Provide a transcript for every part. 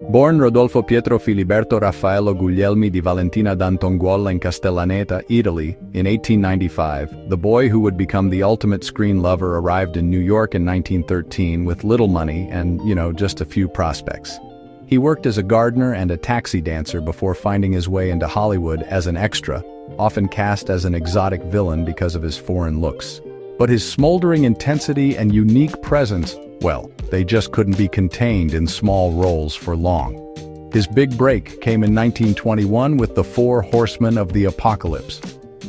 Born Rodolfo Pietro Filiberto Raffaello Guglielmi di Valentina d'Antonguola in Castellaneta, Italy, in 1895, the boy who would become the ultimate screen lover arrived in New York in 1913 with little money and, just a few prospects. He worked as a gardener and a taxi dancer before finding his way into Hollywood as an extra, often cast as an exotic villain because of his foreign looks. But his smoldering intensity and unique presence, well, they just couldn't be contained in small roles for long. His big break came in 1921 with the Four Horsemen of the Apocalypse.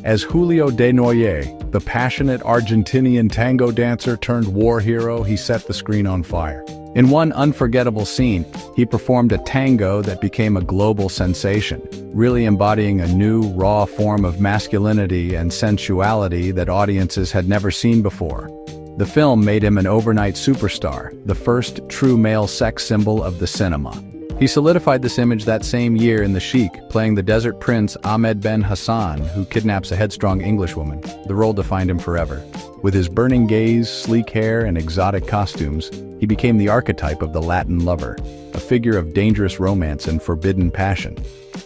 As Julio Desnoyers, the passionate Argentinian tango dancer turned war hero, he set the screen on fire. In one unforgettable scene, he performed a tango that became a global sensation, really embodying a new, raw form of masculinity and sensuality that audiences had never seen before. The film made him an overnight superstar, the first true male sex symbol of the cinema. He solidified this image that same year in The Sheik, playing the desert prince Ahmed Ben Hassan, who kidnaps a headstrong Englishwoman. The role defined him forever. With his burning gaze, sleek hair, and exotic costumes, he became the archetype of the Latin lover, a figure of dangerous romance and forbidden passion.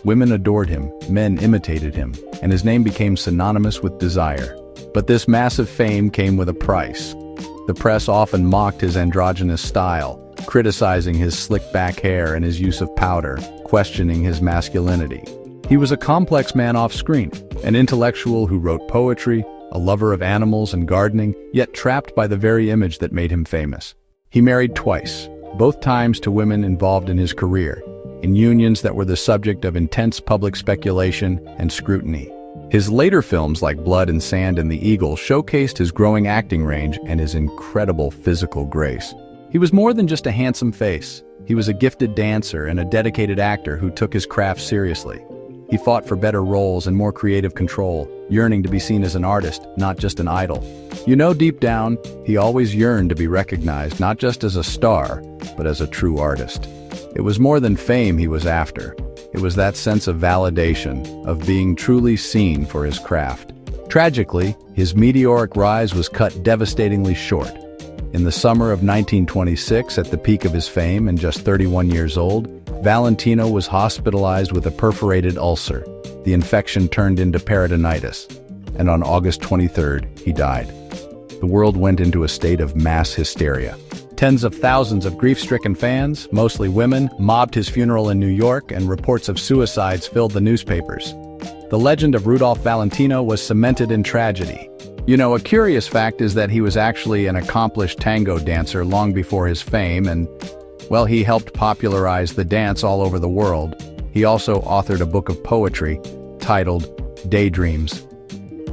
Women adored him, men imitated him, and his name became synonymous with desire. But this massive fame came with a price. The press often mocked his androgynous style, criticizing his slick-back hair and his use of powder, questioning his masculinity. He was a complex man off-screen, an intellectual who wrote poetry, a lover of animals and gardening, yet trapped by the very image that made him famous. He married twice, both times to women involved in his career, in unions that were the subject of intense public speculation and scrutiny. His later films like Blood and Sand and The Eagle showcased his growing acting range and his incredible physical grace. He was more than just a handsome face. He was a gifted dancer and a dedicated actor who took his craft seriously. He fought for better roles and more creative control, yearning to be seen as an artist, not just an idol. Deep down, he always yearned to be recognized not just as a star, but as a true artist. It was more than fame he was after. It was that sense of validation, of being truly seen for his craft. Tragically, his meteoric rise was cut devastatingly short. In the summer of 1926, at the peak of his fame and just 31 years old, Valentino was hospitalized with a perforated ulcer. The infection turned into peritonitis, and on August 23rd, he died. The world went into a state of mass hysteria. Tens of thousands of grief-stricken fans, mostly women, mobbed his funeral in New York, and reports of suicides filled the newspapers. The legend of Rudolph Valentino was cemented in tragedy. A curious fact is that he was actually an accomplished tango dancer long before his fame, and, he helped popularize the dance all over the world. He also authored a book of poetry titled Daydreams.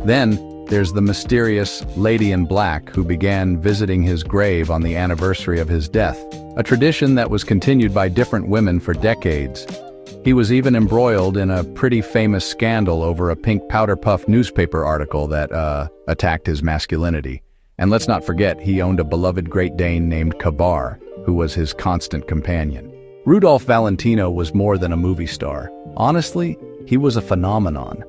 Then, there's the mysterious Lady in Black who began visiting his grave on the anniversary of his death, a tradition that was continued by different women for decades. He was even embroiled in a pretty famous scandal over a pink powder puff newspaper article that, attacked his masculinity. And let's not forget, he owned a beloved Great Dane named Kabar, who was his constant companion. Rudolph Valentino was more than a movie star. Honestly, he was a phenomenon.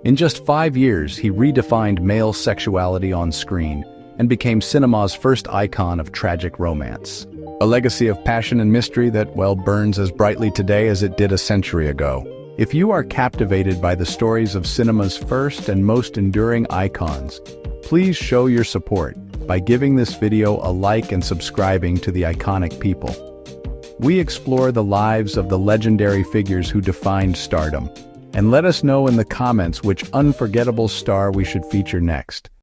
In just 5 years, he redefined male sexuality on screen and became cinema's first icon of tragic romance. A legacy of passion and mystery that, burns as brightly today as it did a century ago. If you are captivated by the stories of cinema's first and most enduring icons, please show your support by giving this video a like and subscribing to The Iconic People. We explore the lives of the legendary figures who defined stardom, and let us know in the comments which unforgettable star we should feature next.